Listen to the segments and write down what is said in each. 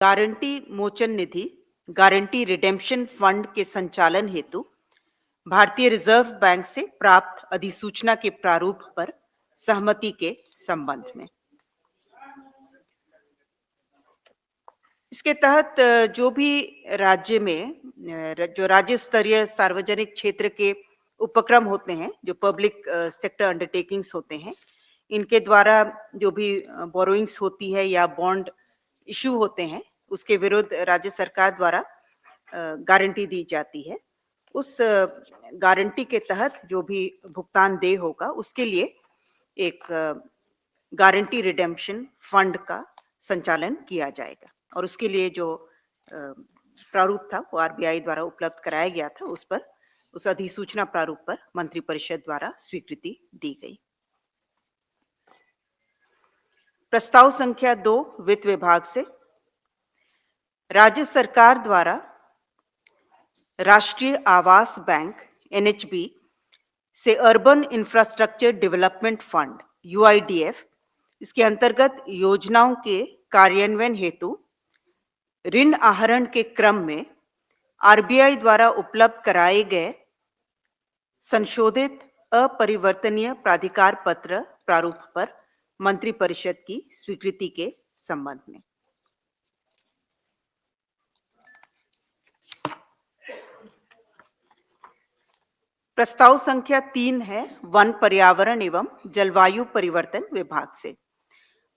Guarantee मोचन निधि guarantee redemption fund के संचालन हेतु भारतीय रिजर्व बैंक से प्राप्त अधिसूचना के प्रारूप पर सहमति के संबंध में। इसके तहत जो भी राज्य में जो राज्य स्तरीय सार्वजनिक क्षेत्र के उपक्रम होते हैं, जो पब्लिक सेक्टर अंडरटेकिंग्स होते हैं, इनके द्वारा जो भी बोरोइंग्स होती है या बॉन्ड इशू होते हैं, उसके विरुद्ध राज्य सरकार द्वारा गारंटी दी जाती है। उस गारंटी के तहत जो भी भुगतान देय होगा, उसके लिए एक गारंटी रिडेम्पशन फंड का संचालन किया जाएगा और उसके लिए जो प्रारूप था वो आरबीआई द्वारा उपलब्ध कराया गया था, उस अधिसूचना प्रारूप पर मंत्रिपरिषद द्वारा स्वीकृति दी गई। प्रस्ताव संख्या 2 वित्त विभाग से राज्य सरकार द्वारा राष्ट्रीय आवास बैंक एनएचबी से अर्बन इंफ्रास्ट्रक्चर डेवलपमेंट फंड यूआईडीएफ, इसके अंतर्गत योजनाओं के कार्यान्वयन हेतु ऋण आहरण के क्रम में आरबीआई द्वारा उपलब्ध कराए गए संशोधित अपरिवर्तनीय प्राधिकार पत्र प्रारूप पर मंत्रिपरिषद की स्वीकृति के संबंध में। प्रस्ताव संख्या 3 है वन पर्यावरण एवं जलवायु परिवर्तन विभाग से।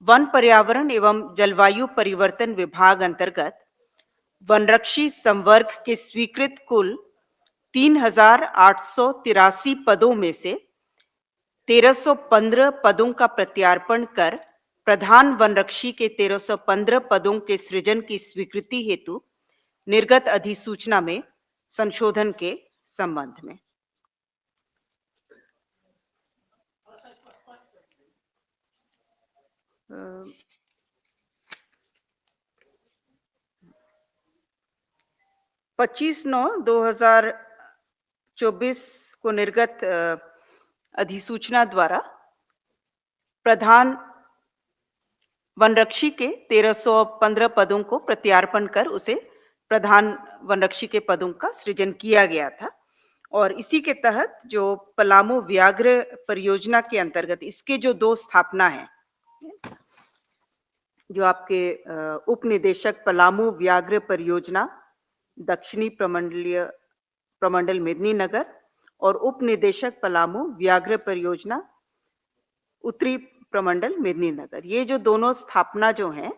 वन पर्यावरण एवं जलवायु परिवर्तन विभाग अंतर्गत वनरक्षी संवर्ग के स्वीकृत कुल 3,883 पदों में से 1,315 पदों का प्रत्यार्पण कर प्रधान वनरक्षी के 1,315 पदों के सृजन की स्वीकृति हेतु निर्गत अधिसूचना में संशोधन के संबंध में। अ, 25/9/2024 को निर्गत अधिसूचना द्वारा प्रधान वनरक्षी के 1,315 पदों को प्रत्यार्पण कर उसे प्रधान वनरक्षी के पदों का सृजन किया गया था और इसी के तहत जो पलामू व्याघ्र परियोजना के अंतर्गत इसके जो 2 स्थापना है, जो आपके उप निदेशक पलामू व्याघ्र परियोजना दक्षिणी प्रमंडल मेदिनीनगर और उप निदेशक पलामू व्याघ्र परियोजना उत्तरी प्रमंडल मेदिनीनगर, ये जो दोनों स्थापना जो हैं,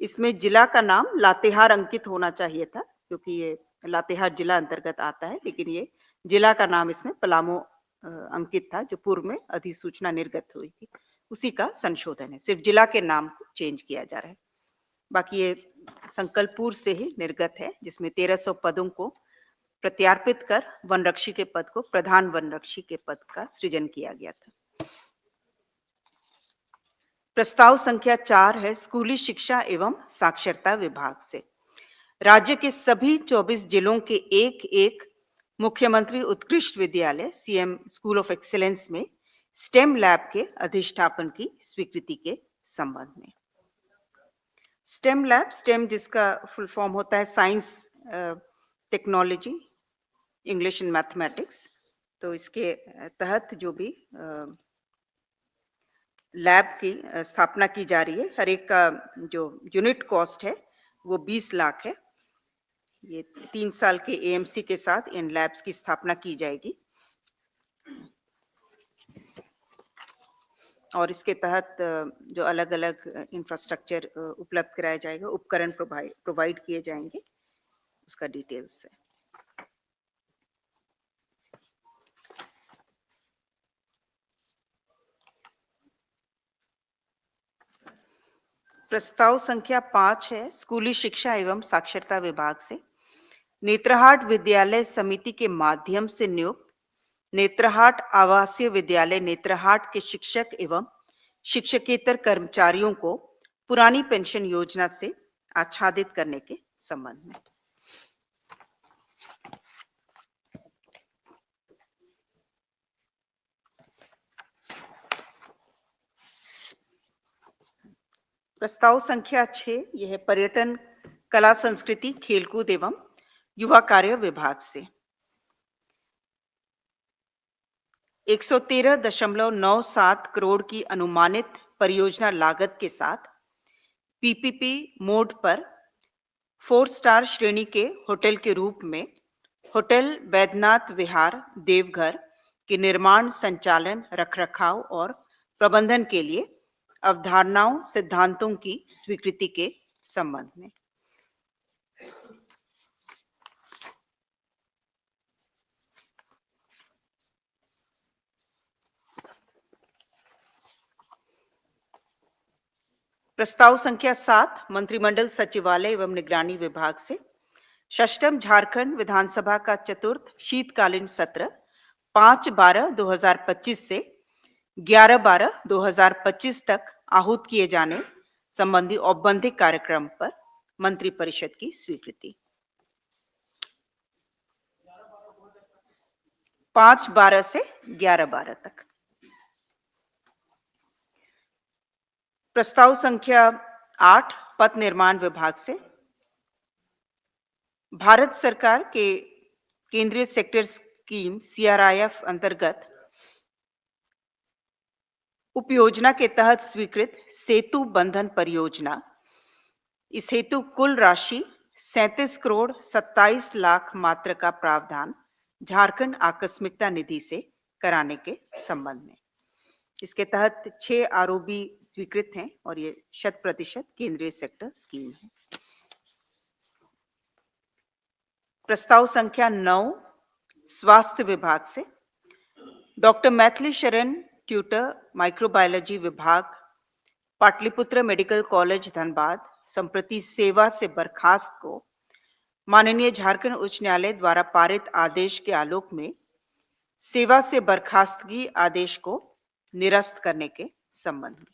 इसमें जिला का नाम लातेहार अंकित होना चाहिए था क्योंकि ये लातेहार जिला अंतर्गत आता है, लेकिन ये जिला का नाम इसमें पलामू अंकित था जो पूर्व में अधिसूचना निर्गत हुई थी, उसी का संशोधन है। सिर्फ जिला के नाम को चेंज किया जा रहा है। बाकी ये संकल्पपूर्व से ही निर्गत है, जिसमें 1,300 पदों को प्रत्यार्पित कर वनरक्षी के पद को प्रधान वनरक्षी के पद का सृजन किया गया था। प्रस्ताव संख्या 4 है स्कूली शिक्षा एवं साक्षरता विभाग से। राज्य के सभी 24 जिलों के एक मुख्यमंत्री उत्कृष्ट विद्यालय सीएम स्कूल ऑफ एक्सीलेंस में स्टेम लैब के अधिष्ठापन की स्वीकृति के संबंध में। स्टेम लैब, स्टेम जिसका फुल फॉर्म होता है science, technology, English and mathematics, तो इसके तहत जो भी लैब की स्थापना की जा रही है, हर एक का जो यूनिट कॉस्ट है वो 20 लाख है। ये 3 साल के एएमसी के साथ इन लैब्स की स्थापना की जाएगी और इसके तहत जो अलग अलग इंफ्रास्ट्रक्चर उपलब्ध कराया जाएगा, उपकरण प्रोवाइड किए जाएंगे, उसका डिटेल्स है। प्रस्ताव संख्या 5 है स्कूली शिक्षा एवं साक्षरता विभाग से। नेत्रहाट विद्यालय समिति के माध्यम से नियुक्त नेत्रहाट आवासीय विद्यालय नेत्रहाट के शिक्षक एवं शिक्षकेतर कर्मचारियों को पुरानी पेंशन योजना से आच्छादित करने के संबंध में। प्रस्ताव संख्या 6 यह है पर्यटन कला संस्कृति, खेलकूद एवं युवा कार्य विभाग से 113.97 करोड़ की अनुमानित परियोजना लागत के साथ पीपीपी मोड पर 4 स्टार श्रेणी के होटल के रूप में होटल बैद्यनाथ विहार देवघर के निर्माण, संचालन, रखरखाव और प्रबंधन के लिए अवधारणाओं, सिद्धांतों की स्वीकृति के संबंध में प्रस्ताव संख्या 7 मंत्रिमंडल सचिवालय एवं निगरानी विभाग से षष्ठम झारखंड विधानसभा का चतुर्थ शीतकालीन सत्र 5/12/2025 से 11/12/2025 तक आहूत किए जाने संबंधी औपबंधिक कार्यक्रम पर मंत्रिपरिषद की स्वीकृति 5/12 से 11/12 तक। प्रस्ताव संख्या 8 पथ निर्माण विभाग से भारत सरकार के केंद्रीय सेक्टर स्कीम CRIF अंतर्गत उपयोजना के तहत स्वीकृत सेतु बंधन परियोजना, इस हेतु कुल राशि 37 करोड़ 27 लाख मात्र का प्रावधान झारखंड आकस्मिकता निधि से कराने के संबंध में। इसके तहत 6 आरओबी स्वीकृत हैं और ये 100% केंद्रीय सेक्टर स्कीम है। प्रस्ताव संख्या 9 स्वास्थ्य विभाग से doctor Maithili Sharan tutor microbiology विभाग पाटलिपुत्र मेडिकल कॉलेज धनबाद संप्रति सेवा से बर्खास्त को माननीय झारखंड उच्च न्यायालय द्वारा पारित आदेश के आलोक में सेवा से बर्खास्तगी आदेश को निरस्त करने के संबंध में।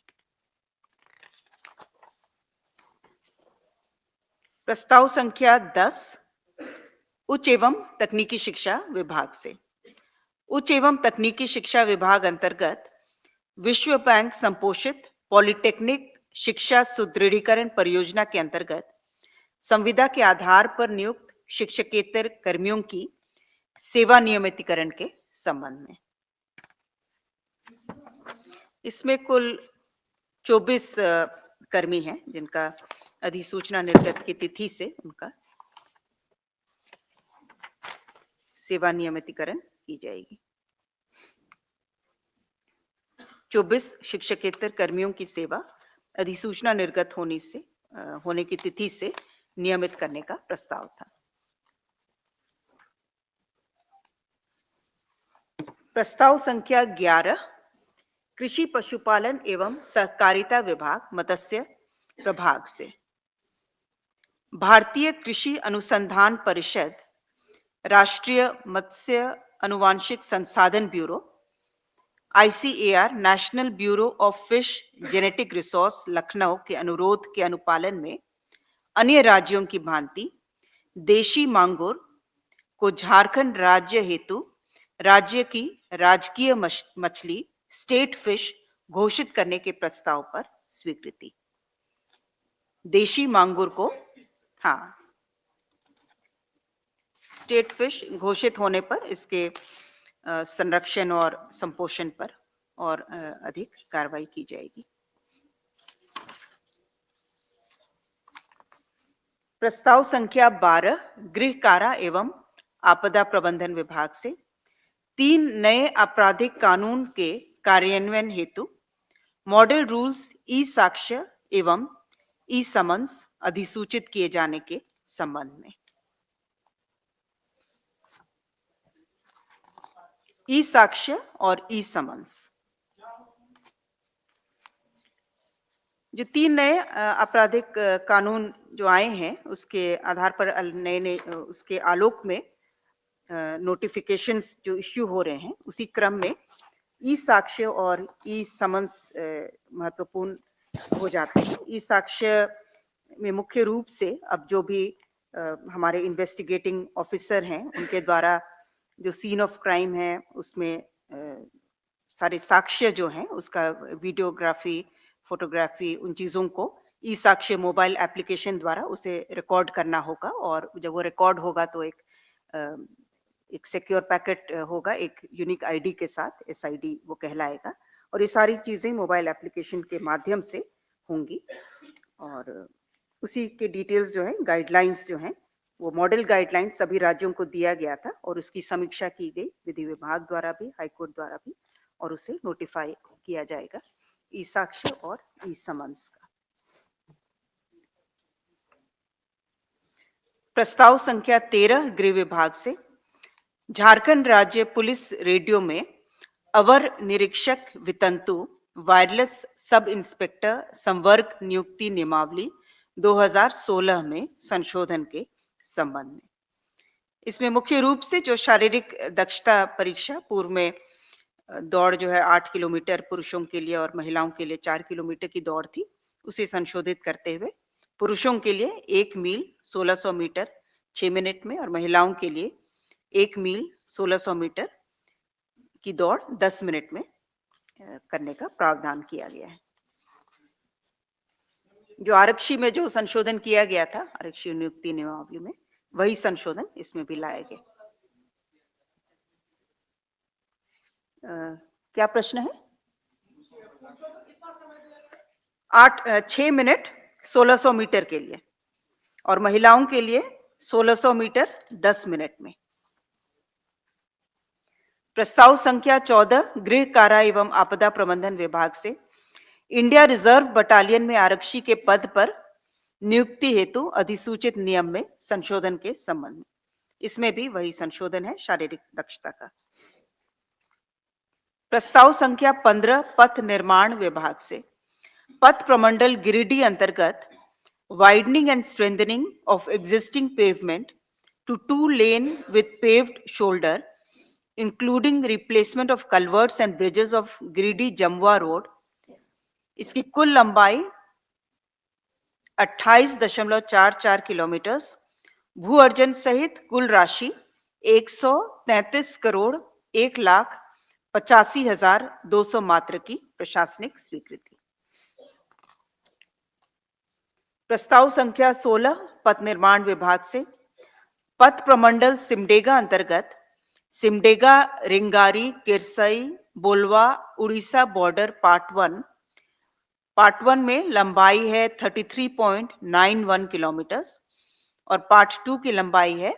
प्रस्ताव संख्या 10 उच्च एवं तकनीकी शिक्षा विभाग से उच्च एवं तकनीकी शिक्षा विभाग अंतर्गत विश्व बैंक संपोषित पॉलिटेक्निक शिक्षा सुदृढ़ीकरण परियोजना के अंतर्गत संविदा के आधार पर नियुक्त शिक्षकेतर कर्मियों की सेवा नियमितीकरण के संबंध में। इसमें कुल 24 कर्मी हैं जिनका अधिसूचना निर्गत की तिथि से उनका सेवा नियमितीकरण की जाएगी। 24 शिक्षकेतर कर्मियों की सेवा अधिसूचना निर्गत होने की तिथि से नियमित करने का प्रस्ताव था। प्रस्ताव संख्या 11 कृषि पशुपालन एवं सहकारिता विभाग मत्स्य प्रभाग से भारतीय कृषि अनुसंधान परिषद, राष्ट्रीय मत्स्य अनुवांशिक संसाधन bureau ICAR national bureau of fish genetic resource Lucknow के अनुरोध के अनुपालन में अन्य राज्यों की भांति देशी मांगुर को झारखंड राज्य हेतु राज्य की राजकीय मछली स्टेट फिश घोषित करने के प्रस्ताव पर स्वीकृति। देशी मांगुर को स्टेट फिश घोषित होने पर इसके संरक्षण और संपोषण पर और अधिक कार्रवाई की जाएगी। प्रस्ताव संख्या 12 गृह कारा एवं आपदा प्रबंधन विभाग से 3 नए आपराधिक कानून के कार्यान्वयन हेतु मॉडल रूल्स ई साक्ष्य एवं ई समन्स अधिसूचित किए जाने के संबंध में। ई साक्ष्य और ई समन्स जो 3 नए आपराधिक कानून जो आए हैं उसके आधार पर नए उसके आलोक में नोटिफिकेशंस जो इश्यू हो रहे हैं उसी क्रम में ई साक्ष्य और ई समन्स महत्वपूर्ण हो जाते हैं। ई साक्ष्य में मुख्य रूप से अब जो भी हमारे इन्वेस्टिगेटिंग ऑफिसर हैं उनके द्वारा जो सीन ऑफ क्राइम है उसमें सारे साक्ष्य जो हैं उसका वीडियोग्राफी, फोटोग्राफी, उन चीज़ों को ई साक्ष्य मोबाइल एप्लीकेशन द्वारा उसे रिकॉर्ड करना होगा, और जब वो रिकॉर्ड होगा तो एक सिक्योर पैकेट होगा, एक यूनिक आईडी के साथ, एसआईडी वो कहलाएगा, और ये सारी चीज़ें मोबाइल एप्लीकेशन के माध्यम से होंगी। और उसी के डिटेल्स जो है, गाइडलाइंस जो हैं, वो मॉडल गाइडलाइंस सभी राज्यों को दिया गया था और उसकी समीक्षा की गई विधि विभाग द्वारा भी, हाईकोर्ट द्वारा भी, और उसे नोटिफाई किया जाएगा ई साक्ष्य और ई समन्स का। प्रस्ताव संख्या 13 गृह विभाग से झारखंड राज्य पुलिस रेडियो में अवर निरीक्षक वितंतु वायरलेस सब इंस्पेक्टर संवर्ग नियुक्ति नियमावली 2016 में संशोधन के संबंध में। इसमें मुख्य रूप से जो शारीरिक दक्षता परीक्षा, पूर्व में दौड़ जो है 8 किलोमीटर पुरुषों के लिए और महिलाओं के लिए 4 किलोमीटर की दौड़ थी, उसे संशोधित करते हुए पुरुषों के लिए 1 मील 1600 मीटर 6 मिनट में और महिलाओं के लिए 1 मील 1600 मीटर की दौड़ 10 मिनट में करने का प्रावधान किया गया है। जो आरक्षी में जो संशोधन किया गया था आरक्षी नियुक्ति नियमावली में, वही संशोधन इसमें भी लाए गए। क्या प्रश्न है? 6 मिनट 1600 मीटर के लिए और महिलाओं के लिए 1600 मीटर 10 मिनट में। प्रस्ताव संख्या 14 गृह कारा एवं आपदा प्रबंधन विभाग से इंडिया रिजर्व बटालियन में आरक्षी के पद पर नियुक्ति हेतु अधिसूचित नियम में संशोधन के संबंध में। इसमें भी वही संशोधन है, शारीरिक दक्षता का। प्रस्ताव संख्या 15 पथ निर्माण विभाग से पथ प्रमंडल गिरिडीह अंतर्गत widening and strengthening of existing pavement to 2 lane with paved shoulder including replacement of culverts and bridges of Giridih Jamua road. इसकी कुल लंबाई 28.44 किलोमीटर, भू अर्जन सहित कुल राशि 133 करोड़ 1,85,200 मात्र की प्रशासनिक स्वीकृति। प्रस्ताव संख्या 16 पथ निर्माण विभाग से पथ प्रमंडल सिमडेगा अंतर्गत सिमडेगा रिंगारी किरसई बोलवा उड़ीसा बॉर्डर पार्ट 1 में लंबाई है 33.91 किलोमीटर और पार्ट 2 की लंबाई है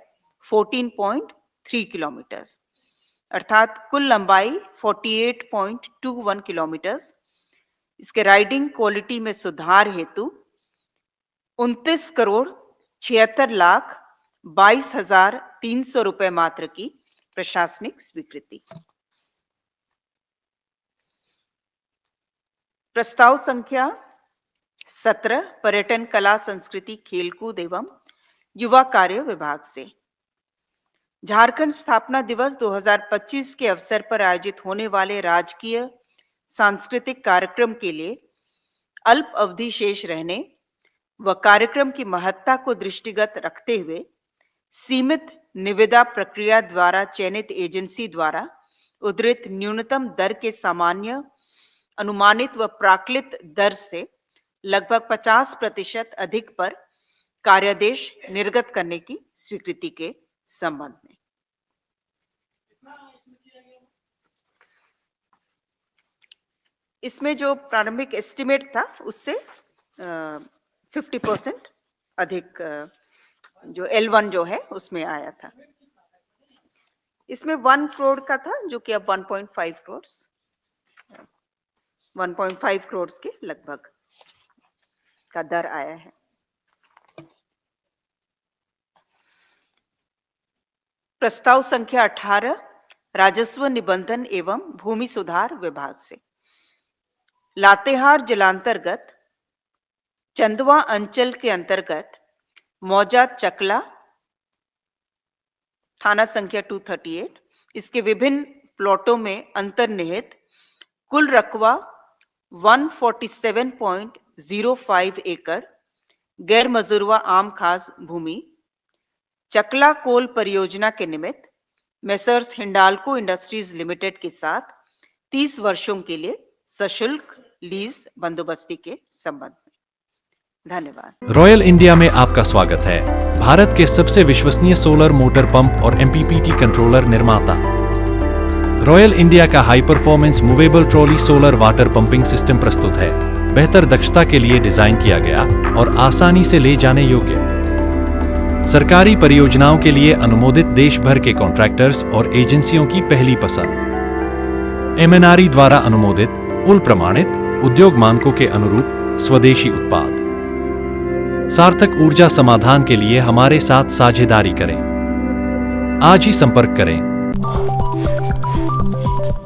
14.3 किलोमीटर, अर्थात कुल लंबाई 48.21 किलोमीटर। इसके राइडिंग क्वालिटी में सुधार हेतु 29 करोड़ 76,22,300 रुपए मात्र की प्रशासनिक स्वीकृति। प्रस्ताव संख्या 17 पर्यटन कला संस्कृति खेलकूद एवं युवा कार्य विभाग से झारखंड स्थापना दिवस 2025 के अवसर पर आयोजित होने वाले राजकीय सांस्कृतिक कार्यक्रम के लिए अल्प अवधि शेष रहने व कार्यक्रम की महत्ता को दृष्टिगत रखते हुए सीमित निविदा प्रक्रिया द्वारा चयनित एजेंसी द्वारा उद्धृत न्यूनतम दर के सामान्य अनुमानित व प्राक्लित दर से लगभग 50% अधिक पर कार्यादेश निर्गत करने की स्वीकृति के संबंध में। इसमें जो प्रारंभिक एस्टिमेट था उससे 50% अधिक जो L1 जो है उसमें आया था। इसमें 1 करोड़ का था जो कि अब 1.5 करोड़ 1.5 करोड़ के लगभग का दर आया है। प्रस्ताव संख्या 18 राजस्व निबंधन एवं भूमि सुधार विभाग से लातेहार जिलांतर्गत चंदवा अंचल के अंतर्गत मौजा चकला थाना संख्या 238, इसके विभिन्न प्लॉटों में अंतर्निहित कुल रकबा 147.05 एकड़ गैर मजूरवा आम खास भूमि चकला कोल परियोजना के निमित्त मेसर्स हिंडाल्को इंडस्ट्रीज लिमिटेड के साथ 30 वर्षों के लिए सशुल्क लीज बंदोबस्ती के संबंध में। धन्यवाद। रॉयल इंडिया में आपका स्वागत है। भारत के सबसे विश्वसनीय सोलर मोटर पंप और MPPT कंट्रोलर निर्माता रॉयल इंडिया का high performance movable trolley solar water pumping system प्रस्तुत है। बेहतर दक्षता के लिए डिजाइन किया गया और आसानी से ले जाने योग्य। सरकारी परियोजनाओं के लिए अनुमोदित, देश भर के कॉन्ट्रैक्टर्स और एजेंसियों की पहली पसंद। MNRE द्वारा अनुमोदित, उल प्रमाणित, उद्योग मानकों के अनुरूप स्वदेशी उत्पाद। सार्थक ऊर्जा समाधान के लिए हमारे साथ साझेदारी करें। आज ही संपर्क करें।